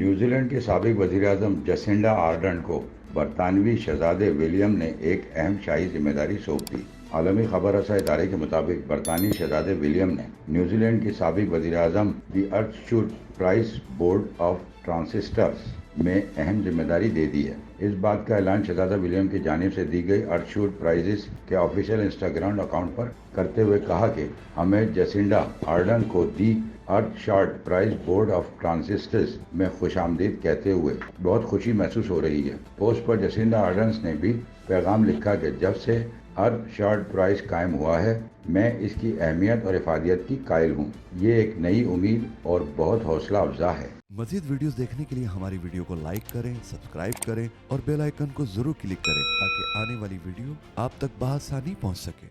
New Zealand کے سابق وزیر اعظم جسنڈا آرڈرن کو برطانوی شہزادے ولیم نے ایک اہم شاہی ذمہ داری سونپ دی۔ عالمی خبر رساں ادارے کے مطابق برطانوی شہزادے ولیم نے نیوزی لینڈ کے سابق وزیر اعظم دی ارتھ شوٹ پرائز بورڈ آف ٹرانسسٹرز میں اہم ذمہ داری دے دی ہے۔ اس بات کا اعلان شہزادہ ولیم کی جانب سے دی گئی ارتھ شوٹ پرائزز کے آفیشیل انسٹاگرام اکاؤنٹ پر کرتے ہوئے کہا کہ ہمیں جسنڈا آرڈرن کو دی ارتھ شارٹ پرائز بورڈ آف ٹرانسسٹرز میں خوش آمدید کہتے ہوئے بہت خوشی محسوس ہو رہی ہے۔ پوسٹ پر جسنڈا آرڈرنس نے بھی پیغام لکھا کہ جب سے ارتھ شارٹ پرائز قائم ہوا ہے میں اس کی اہمیت اور افادیت کی قائل ہوں۔ یہ ایک نئی امید اور بہت حوصلہ افزا ہے۔ مزید ویڈیوز دیکھنے کے لیے ہماری ویڈیو کو لائک کریں، سبسکرائب کریں اور بیل آئیکن کو ضرور کلک کریں تاکہ آنے والی ویڈیو آپ تک بآسانی پہنچ سکے۔